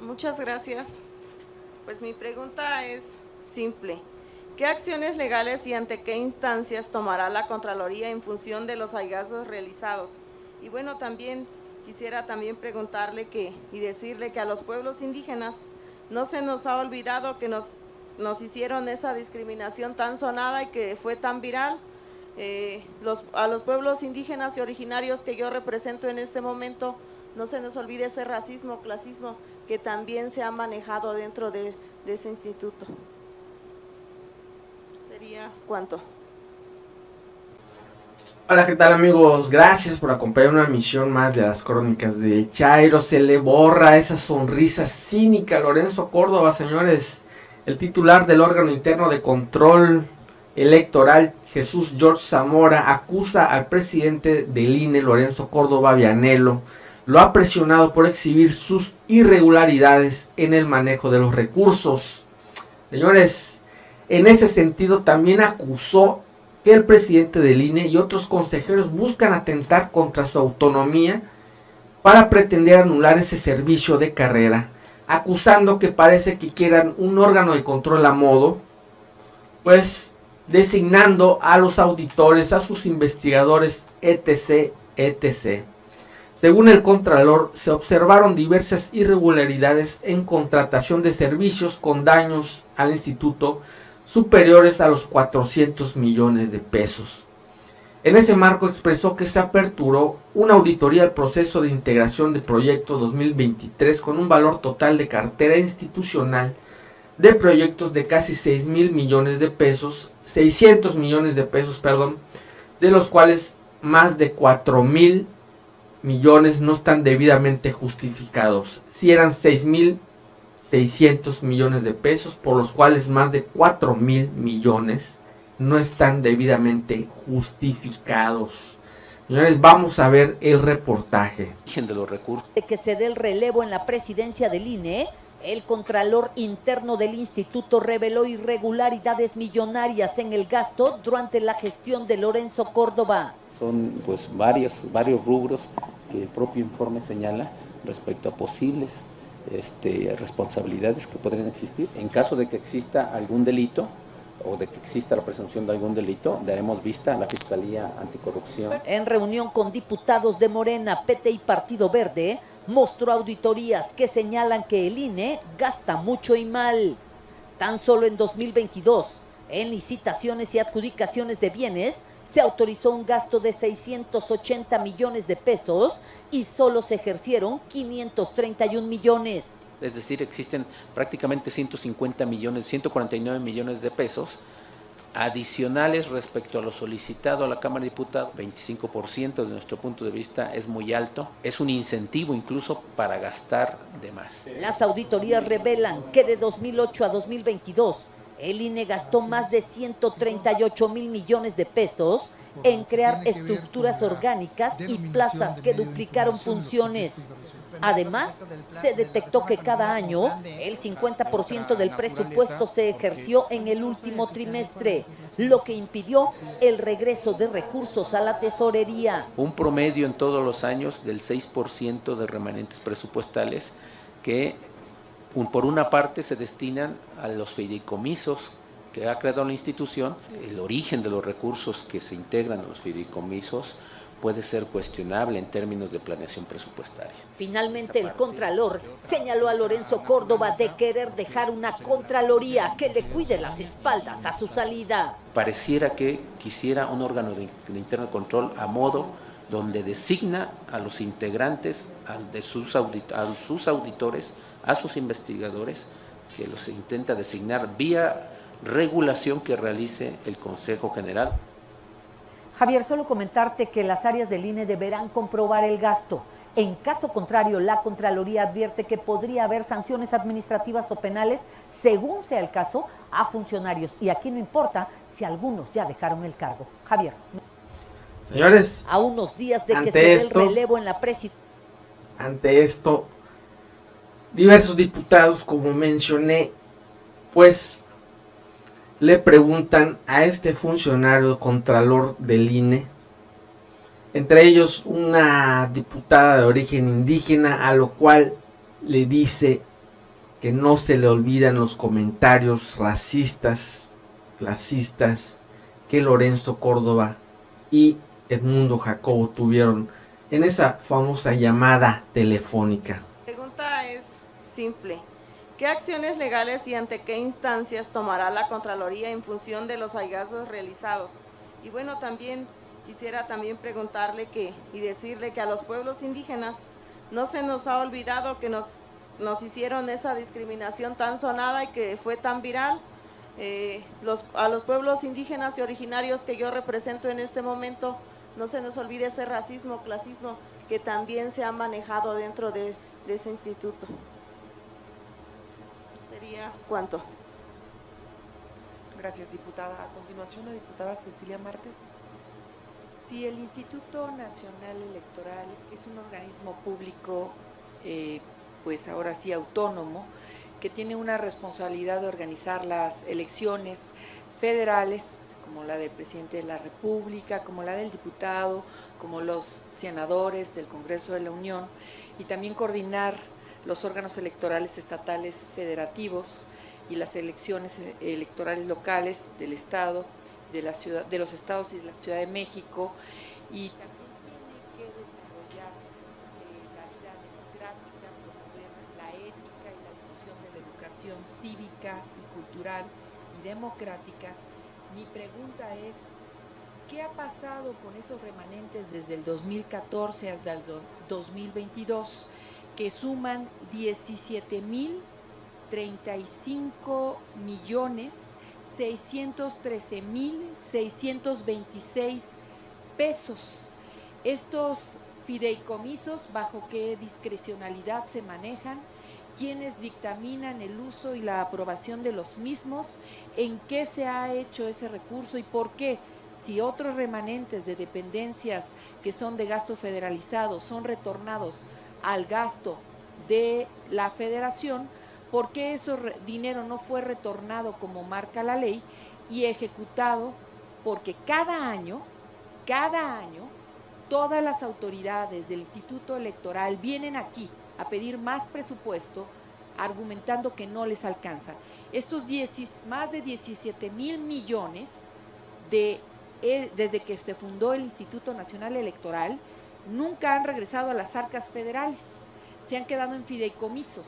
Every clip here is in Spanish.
Muchas gracias. Pues mi pregunta es simple. ¿Qué acciones legales y ante qué instancias tomará la Contraloría en función de los hallazgos realizados? Y bueno, también quisiera preguntarle y decirle que a los pueblos indígenas no se nos ha olvidado que nos hicieron esa discriminación tan sonada y que fue tan viral. A los pueblos indígenas y originarios que yo represento en este momento, no se nos olvide ese racismo, clasismo que también se ha manejado dentro de ese instituto. ¿Sería cuánto? Hola, ¿qué tal, amigos? Gracias por acompañar una misión más de las crónicas de Chairo. Se le borra esa sonrisa cínica a Lorenzo Córdoba, señores. El titular del órgano interno de control electoral, Jesús George Zamora, acusa al presidente del INE, Lorenzo Córdoba Vianello. Lo ha presionado por exhibir sus irregularidades en el manejo de los recursos. Señores, en ese sentido también acusó que el presidente del INE y otros consejeros buscan atentar contra su autonomía para pretender anular ese servicio de carrera, acusando que parece que quieran un órgano de control a modo, pues designando a los auditores, a sus investigadores, etc., etc. Según el Contralor, se observaron diversas irregularidades en contratación de servicios con daños al instituto superiores a los 400 millones de pesos. En ese marco expresó que se aperturó una auditoría al proceso de integración de proyecto 2023 con un valor total de cartera institucional de proyectos de casi 600 millones de pesos, de los cuales más de 4,000 millones no están debidamente justificados. Si eran 6,600 millones de pesos, por los cuales más de 4,000 millones no están debidamente justificados. Señores, vamos a ver el reportaje. De los recursos. De que se dé el relevo en la presidencia del INE, el Contralor Interno del Instituto reveló irregularidades millonarias en el gasto durante la gestión de Lorenzo Córdoba. Son pues varios rubros que el propio informe señala respecto a posibles responsabilidades que podrían existir. En caso de que exista algún delito o de que exista la presunción de algún delito, daremos vista a la Fiscalía Anticorrupción. En reunión con diputados de Morena, PT y Partido Verde, mostró auditorías que señalan que el INE gasta mucho y mal. Tan solo en 2022, en licitaciones y adjudicaciones de bienes, se autorizó un gasto de 680 millones de pesos y solo se ejercieron 531 millones. Es decir, existen prácticamente 150 millones, 149 millones de pesos adicionales respecto a lo solicitado a la Cámara de Diputados. 25% de nuestro punto de vista es muy alto, es un incentivo incluso para gastar de más. Las auditorías revelan que de 2008 a 2022, el INE gastó más de 138 mil millones de pesos en crear estructuras orgánicas y plazas que duplicaron funciones. Además, se detectó que cada año el 50% del presupuesto se ejerció en el último trimestre, lo que impidió el regreso de recursos a la tesorería. Un promedio en todos los años del 6% de remanentes presupuestales que por una parte se destinan a los fideicomisos que ha creado la institución. El origen de los recursos que se integran a los fideicomisos puede ser cuestionable en términos de planeación presupuestaria. Finalmente, el Contralor señaló a Lorenzo Córdoba de querer dejar una Contraloría que le cuide las espaldas a su salida. Pareciera que quisiera un órgano de interno control a modo donde designa a los integrantes, a sus auditores, a sus investigadores, que los intenta designar vía regulación que realice el Consejo General. Javier, solo comentarte que las áreas del INE deberán comprobar el gasto. En caso contrario, la Contraloría advierte que podría haber sanciones administrativas o penales, según sea el caso, a funcionarios. Y aquí no importa si algunos ya dejaron el cargo. Javier. Señores, a unos días de que se dé el relevo en la presidencia. Ante esto, diversos diputados, como mencioné, pues le preguntan a este funcionario contralor del INE, entre ellos una diputada de origen indígena, a lo cual le dice que no se le olvidan los comentarios racistas, clasistas que Lorenzo Córdoba y Edmundo Jacobo tuvieron en esa famosa llamada telefónica. La pregunta es simple. ¿Qué acciones legales y ante qué instancias tomará la Contraloría en función de los hallazgos realizados? Y bueno, también quisiera preguntarle y decirle que a los pueblos indígenas no se nos ha olvidado que nos hicieron esa discriminación tan sonada y que fue tan viral. A los pueblos indígenas y originarios que yo represento en este momento, no se nos olvide ese racismo, clasismo que también se ha manejado dentro de ese instituto. ¿Sería cuánto? Gracias, diputada. A continuación, la diputada Cecilia Márquez. Si el Instituto Nacional Electoral es un organismo público, pues ahora sí autónomo, que tiene una responsabilidad de organizar las elecciones federales, como la del presidente de la República, como la del diputado, como los senadores del Congreso de la Unión, y también coordinar los órganos electorales estatales federativos y las elecciones electorales locales del Estado, de los estados y de la Ciudad de México, y también tiene que desarrollar la vida democrática, promover la ética y la difusión de la educación cívica y cultural y democrática. Mi pregunta es, ¿qué ha pasado con esos remanentes desde el 2014 hasta el 2022 que suman 17,613,626 pesos? Estos fideicomisos, ¿bajo qué discrecionalidad se manejan? ¿Quiénes dictaminan el uso y la aprobación de los mismos? ¿En qué se ha hecho ese recurso y por qué? Si otros remanentes de dependencias que son de gasto federalizado son retornados al gasto de la federación, ¿por qué ese dinero no fue retornado como marca la ley y ejecutado? Porque cada año, todas las autoridades del Instituto Electoral vienen aquí a pedir más presupuesto, argumentando que no les alcanza. Estos más de 17,000 millones desde que se fundó el Instituto Nacional Electoral, nunca han regresado a las arcas federales, se han quedado en fideicomisos.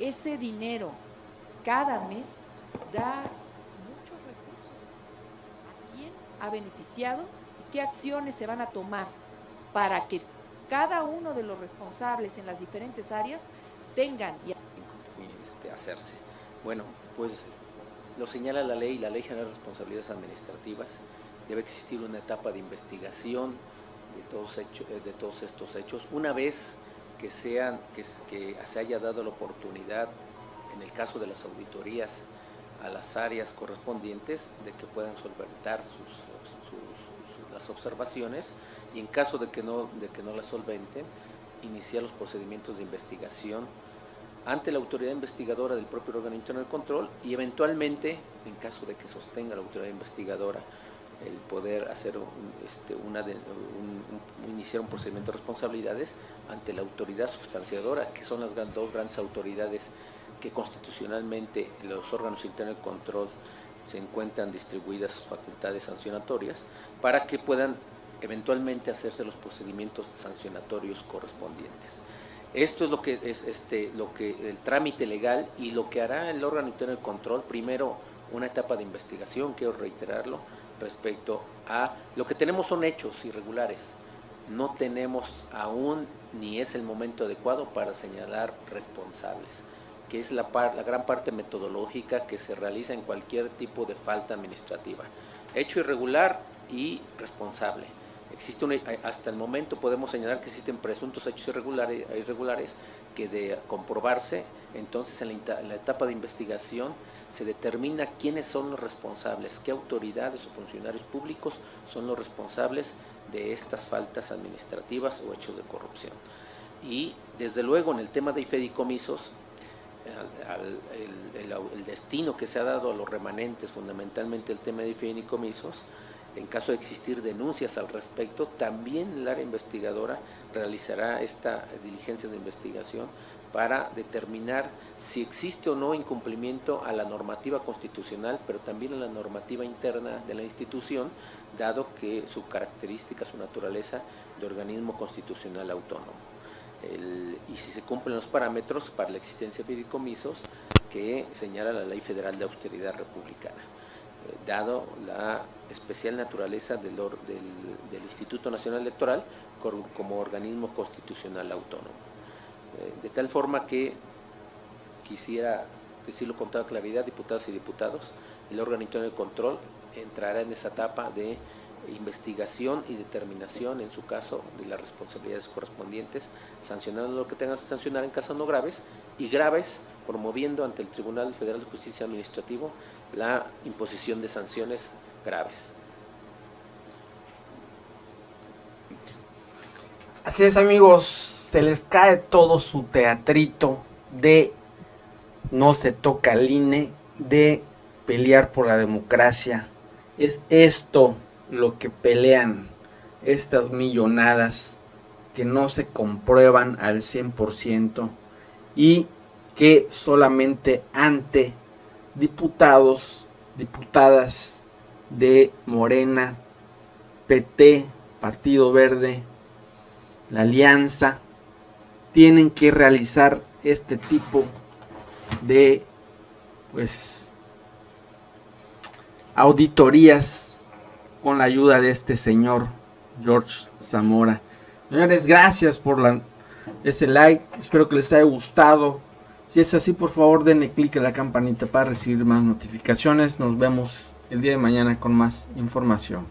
Ese dinero cada mes da muchos recursos. ¿A quién ha beneficiado y qué acciones se van a tomar para que cada uno de los responsables en las diferentes áreas tengan hacerse? Bueno, pues lo señala la Ley General de Responsabilidades Administrativas. Debe existir una etapa de investigación de todos estos hechos. Una vez que se haya dado la oportunidad, en el caso de las auditorías, a las áreas correspondientes de que puedan solventar las observaciones, y en caso de que no las solventen, iniciar los procedimientos de investigación ante la autoridad investigadora del propio órgano interno de control, y eventualmente, en caso de que sostenga la autoridad investigadora el poder hacer iniciar un procedimiento de responsabilidades ante la autoridad sustanciadora, que son las dos grandes autoridades que constitucionalmente los órganos internos de control se encuentran distribuidas sus facultades sancionatorias, para que puedan eventualmente hacerse los procedimientos sancionatorios correspondientes. Esto es lo que el trámite legal, y lo que hará el órgano interno de control. Primero, una etapa de investigación, quiero reiterarlo, respecto a lo que tenemos son hechos irregulares. No tenemos aún, ni es el momento adecuado para señalar responsables, que es la gran parte metodológica que se realiza en cualquier tipo de falta administrativa. Hecho irregular y responsable. Hasta el momento podemos señalar que existen presuntos hechos irregulares que, de comprobarse, entonces en la etapa de investigación se determina quiénes son los responsables, qué autoridades o funcionarios públicos son los responsables de estas faltas administrativas o hechos de corrupción. Y desde luego en el tema de fideicomisos, el destino que se ha dado a los remanentes, fundamentalmente el tema de fideicomisos, en caso de existir denuncias al respecto, también el área investigadora realizará esta diligencia de investigación para determinar si existe o no incumplimiento a la normativa constitucional, pero también a la normativa interna de la institución, dado que su característica, su naturaleza de organismo constitucional autónomo. Y si se cumplen los parámetros para la existencia de fideicomisos que señala la Ley Federal de Austeridad Republicana, dado la especial naturaleza del Instituto Nacional Electoral como organismo constitucional autónomo. De tal forma que quisiera decirlo con toda claridad, diputadas y diputados, el órgano interno de control entrará en esa etapa de investigación y determinación, en su caso, de las responsabilidades correspondientes, sancionando lo que tengan que sancionar en casos no graves, y graves, promoviendo ante el Tribunal Federal de Justicia Administrativo la imposición de sanciones graves. Así es, amigos, se les cae todo su teatrito de no se toca el INE, de pelear por la democracia. Es esto lo que pelean estas millonadas que no se comprueban al 100% y que solamente ante diputados, diputadas de Morena, PT, Partido Verde, la Alianza, tienen que realizar este tipo de auditorías con la ayuda de este señor George Zamora. Señores, gracias por ese like, espero que les haya gustado. Si es así, por favor denle click a la campanita para recibir más notificaciones. Nos vemos el día de mañana con más información.